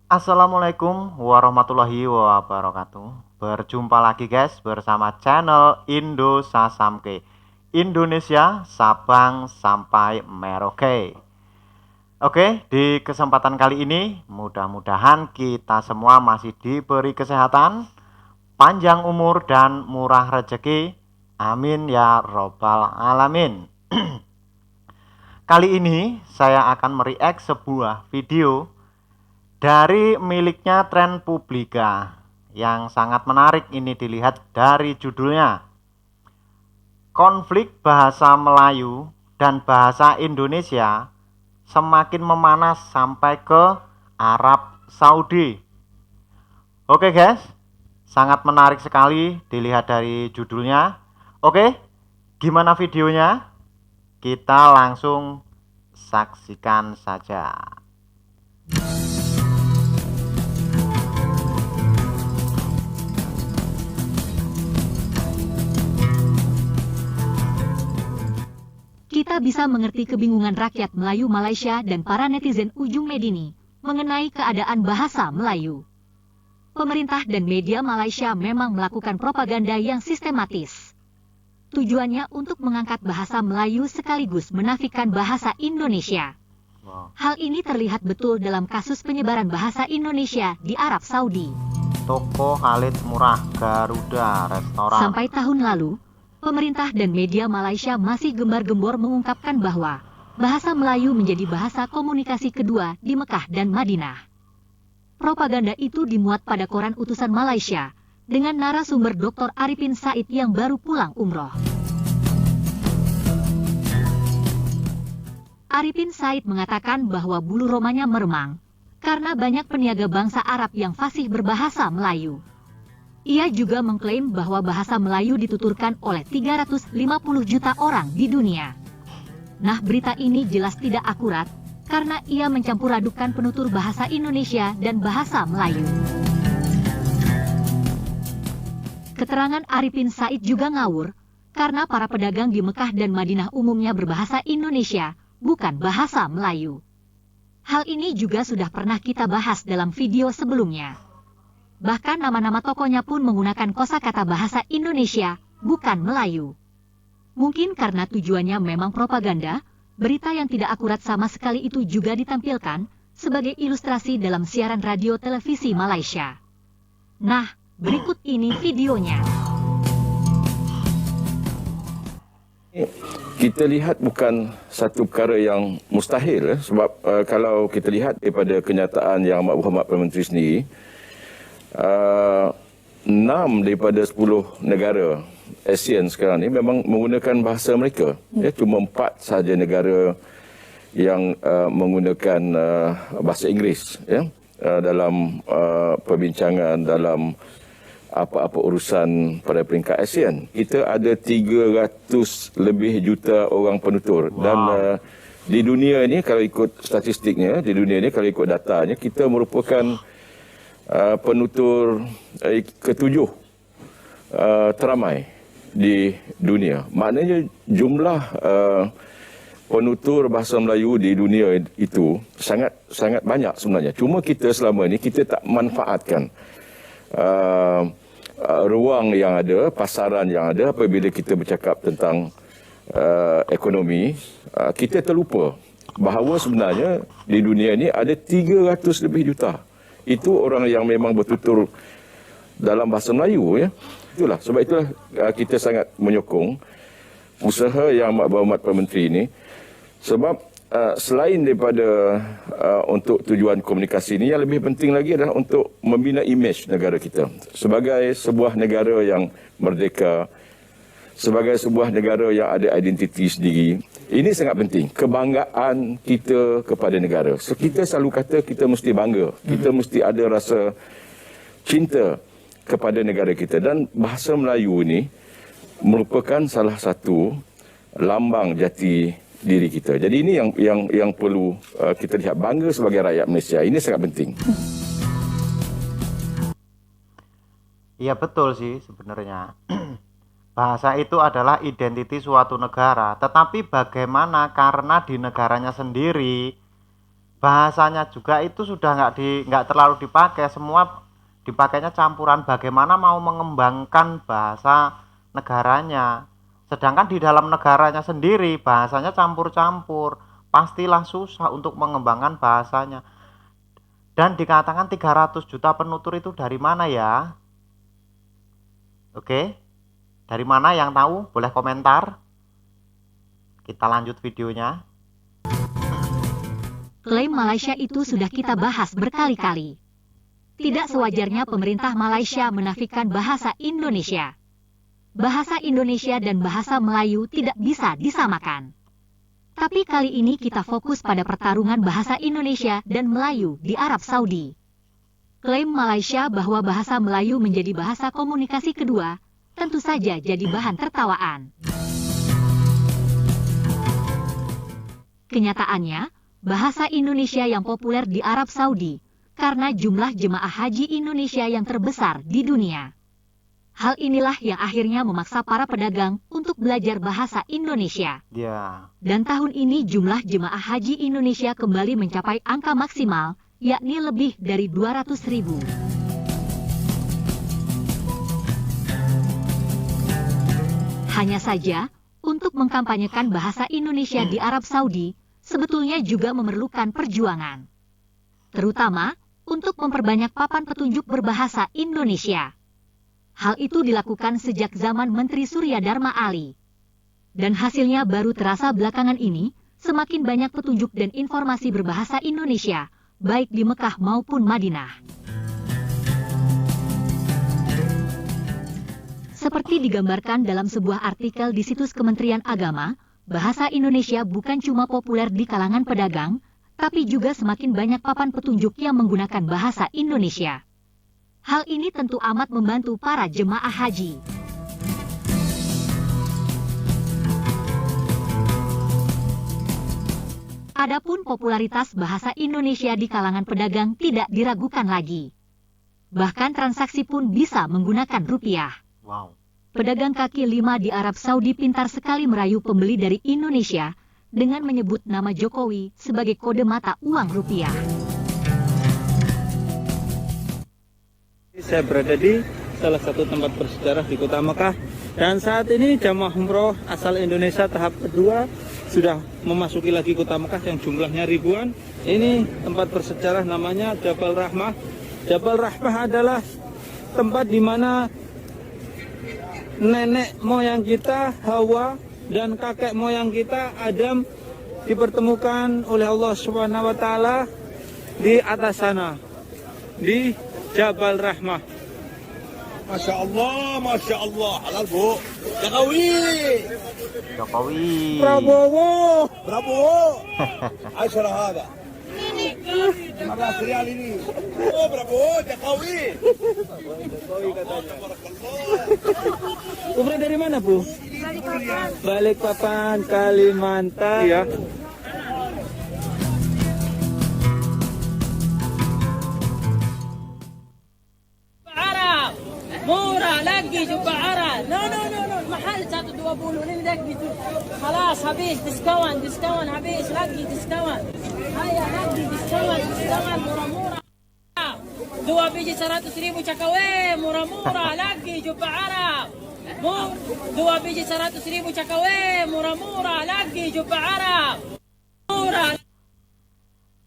Assalamualaikum warahmatullahi wabarakatuh. Berjumpa lagi guys bersama channel Indo Sasamke, Indonesia Sabang sampai Merauke. Oke, di kesempatan kali ini mudah-mudahan kita semua masih diberi kesehatan, panjang umur dan murah rezeki. Amin ya robbal alamin. Kali ini saya akan mereact sebuah video dari miliknya Tren Publika yang sangat menarik. Ini dilihat dari judulnya, konflik bahasa Melayu dan bahasa Indonesia semakin memanas sampai ke Arab Saudi. Oke guys, sangat menarik sekali dilihat dari judulnya. Oke, gimana videonya? Kita langsung saksikan saja. Kita bisa mengerti kebingungan rakyat Melayu Malaysia dan para netizen ujung Medini mengenai keadaan bahasa Melayu. Pemerintah dan media Malaysia memang melakukan propaganda yang sistematis. Tujuannya untuk mengangkat bahasa Melayu sekaligus menafikan bahasa Indonesia. Hal ini terlihat betul dalam kasus penyebaran bahasa Indonesia di Arab Saudi. Toko Khalid Murah, Garuda, restoran. Sampai tahun lalu, pemerintah dan media Malaysia masih gembar-gembor mengungkapkan bahwa bahasa Melayu menjadi bahasa komunikasi kedua di Mekah dan Madinah. Propaganda itu dimuat pada koran utusan Malaysia dengan narasumber Dr. Arifin Said yang baru pulang umroh. Arifin Said mengatakan bahwa bulu romanya meremang karena banyak peniaga bangsa Arab yang fasih berbahasa Melayu. Ia juga mengklaim bahwa bahasa Melayu dituturkan oleh 350 juta orang di dunia. Nah, berita ini jelas tidak akurat karena ia mencampur adukan penutur bahasa Indonesia dan bahasa Melayu. Keterangan Arifin Said juga ngawur karena para pedagang di Mekah dan Madinah umumnya berbahasa Indonesia, bukan bahasa Melayu. Hal ini juga sudah pernah kita bahas dalam video sebelumnya. Bahkan nama-nama tokonya pun menggunakan kosakata bahasa Indonesia, bukan Melayu. Mungkin karena tujuannya memang propaganda, berita yang tidak akurat sama sekali itu juga ditampilkan sebagai ilustrasi dalam siaran radio televisi Malaysia. Nah, berikut ini videonya. Kita lihat bukan satu perkara yang mustahil, sebab kalau kita lihat daripada kenyataan yang Amat Berhormat Perdana Menteri sendiri, 6 daripada 10 negara ASEAN sekarang ni memang menggunakan bahasa mereka. Cuma 4 sahaja negara yang menggunakan bahasa Inggeris dalam perbincangan, dalam apa-apa urusan pada peringkat ASEAN. Kita ada 300 lebih juta orang penutur. Dan di dunia ini, kalau ikut statistiknya, di dunia ini kalau ikut datanya, kita merupakan penutur ketujuh teramai di dunia. Maknanya jumlah penutur bahasa Melayu di dunia itu sangat banyak sebenarnya. Cuma kita selama ini kita tak manfaatkan ruang yang ada, pasaran yang ada. Apabila kita bercakap tentang ekonomi, kita terlupa bahawa sebenarnya di dunia ini ada 300 lebih juta. Itu orang yang memang bertutur dalam bahasa Melayu. Itulah, sebab itulah kita sangat menyokong usaha yang Amat Berhormat Perdana Menteri ini. Sebab selain daripada untuk tujuan komunikasi ini, yang lebih penting lagi adalah untuk membina imej negara kita sebagai sebuah negara yang merdeka, sebagai sebuah negara yang ada identiti sendiri. Ini sangat penting, kebanggaan kita kepada negara. So, kita selalu kata kita mesti bangga, kita mesti ada rasa cinta kepada negara kita. Dan bahasa Melayu ini merupakan salah satu lambang jati diri kita. Jadi ini yang perlu kita lihat, bangga sebagai rakyat Malaysia. Ini sangat penting. Iya betul sih sebenarnya. Bahasa itu adalah identiti suatu negara, tetapi bagaimana karena di negaranya sendiri bahasanya juga itu sudah nggak terlalu dipakai, semua dipakainya campuran. Bagaimana mau mengembangkan bahasa negaranya, sedangkan di dalam negaranya sendiri bahasanya campur-campur, pastilah susah untuk mengembangkan bahasanya. Dan dikatakan 300 juta penutur itu dari mana ya? Oke, dari mana yang tahu boleh komentar. Kita lanjut videonya. Klaim Malaysia itu sudah kita bahas berkali-kali. Tidak sewajarnya pemerintah Malaysia menafikan bahasa Indonesia. Bahasa Indonesia dan bahasa Melayu tidak bisa disamakan. Tapi kali ini kita fokus pada pertarungan bahasa Indonesia dan Melayu di Arab Saudi. Klaim Malaysia bahwa bahasa Melayu menjadi bahasa komunikasi kedua, tentu saja jadi bahan tertawaan. Kenyataannya, bahasa Indonesia yang populer di Arab Saudi karena jumlah jemaah haji Indonesia yang terbesar di dunia. Hal inilah yang akhirnya memaksa para pedagang untuk belajar bahasa Indonesia. Dan tahun ini jumlah jemaah haji Indonesia kembali mencapai angka maksimal, yakni lebih dari 200.000. Hanya saja, untuk mengkampanyekan bahasa Indonesia di Arab Saudi, sebetulnya juga memerlukan perjuangan. Terutama, untuk memperbanyak papan petunjuk berbahasa Indonesia. Hal itu dilakukan sejak zaman Menteri Surya Dharma Ali. Dan hasilnya baru terasa belakangan ini, semakin banyak petunjuk dan informasi berbahasa Indonesia, baik di Mekah maupun Madinah. Seperti digambarkan dalam sebuah artikel di situs Kementerian Agama, bahasa Indonesia bukan cuma populer di kalangan pedagang, tapi juga semakin banyak papan petunjuk yang menggunakan bahasa Indonesia. Hal ini tentu amat membantu para jemaah haji. Adapun popularitas bahasa Indonesia di kalangan pedagang tidak diragukan lagi. Bahkan transaksi pun bisa menggunakan rupiah. Wow. Pedagang kaki lima di Arab Saudi pintar sekali merayu pembeli dari Indonesia dengan menyebut nama Jokowi sebagai kode mata uang rupiah. Saya berada di salah satu tempat bersejarah di Kota Mekah, dan saat ini jamaah umroh asal Indonesia tahap kedua sudah memasuki lagi Kota Mekah yang jumlahnya ribuan. Ini tempat bersejarah namanya Jabal Rahmah. Jabal Rahmah adalah tempat di mana nenek moyang kita Hawa dan kakek moyang kita Adam dipertemukan oleh Allah Subhanahu wa taala di atas sana, di Jabal Rahmah. Masya Allah, halal bu. Jokowi. Prabowo. Aisyah hada. 15 rial ini. Oh Prabowo, Jokowi. Umrah dari mana, Bu? Balikpapan, Kalimantan. Iya. مورا لقي جبة عرا نو محل 120 لقي خلاص habis diskon habis lagi diskon هيا lagi diskon murah-murah 2 biji 100.000 cakawe murah-murah lagi jubah Arab 2 biji 100.000 cakawe murah-murah lagi jubah Arab murah.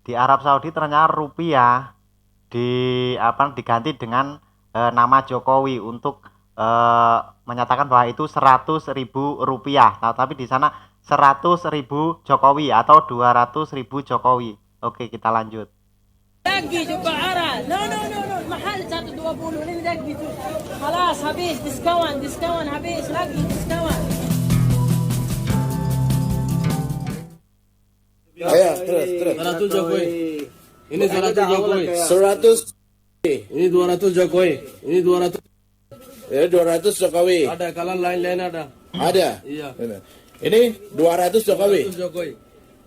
Di Arab Saudi ternyata rupiah diganti dengan nama Jokowi untuk menyatakan bahwa itu 100.000 rupiah. Nah, tapi di sana 100.000 Jokowi atau 200.000 Jokowi. Oke, kita lanjut. Lagi coba arah. No. Mahal 120 ini lagi tu. Halas habis diskon habis lagi diskon. Ya, terus. 100 Jokowi. Ini 100 Jokowi. 100. Ini 200 Jokowi. Ini 200. Ya, 200 Jokowi. Ada kalan lain-lain ada. Ada? Iya. Ini 200 Jokowi. 200 Jokowi.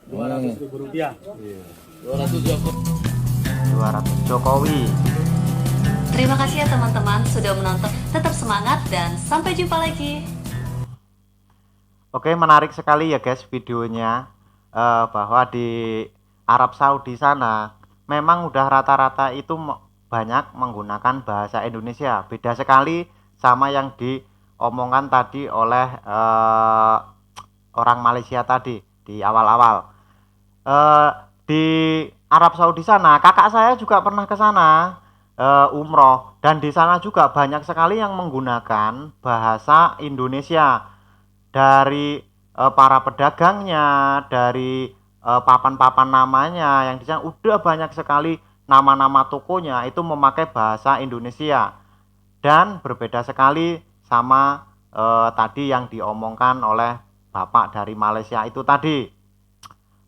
200.000 rupiah. Iya. 200 Jokowi. 200 Jokowi. Terima kasih ya teman-teman sudah menonton. Tetap semangat dan sampai jumpa lagi. Oke, menarik sekali ya guys videonya, bahwa di Arab Saudi sana memang udah rata-rata itu banyak menggunakan bahasa Indonesia. Beda sekali sama yang diomongkan tadi oleh orang Malaysia tadi di awal-awal. Di Arab Saudi sana, kakak saya juga pernah ke sana umroh, dan di sana juga banyak sekali yang menggunakan bahasa Indonesia dari para pedagangnya, dari papan-papan namanya yang di sana udah banyak sekali nama-nama tokonya itu memakai bahasa Indonesia, dan berbeda sekali sama tadi yang diomongkan oleh Bapak dari Malaysia itu tadi,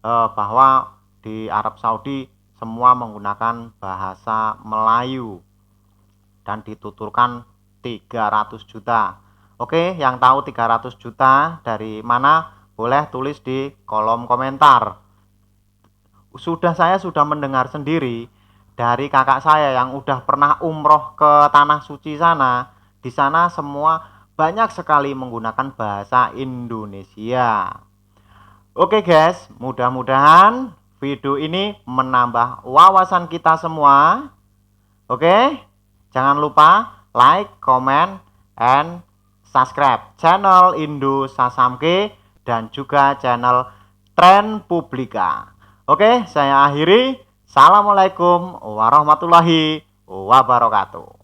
bahwa di Arab Saudi semua menggunakan bahasa Melayu dan dituturkan 300 juta. Oke, yang tahu 300 juta dari mana boleh tulis di kolom komentar. Saya sudah mendengar sendiri dari kakak saya yang udah pernah umroh ke tanah suci sana. Di sana semua banyak sekali menggunakan bahasa Indonesia. Oke guys, mudah-mudahan video ini menambah wawasan kita semua. Oke, jangan lupa like, comment, and subscribe channel Indo Sasamke dan juga channel Tren Publika. Oke, saya akhiri. Assalamualaikum warahmatullahi wabarakatuh.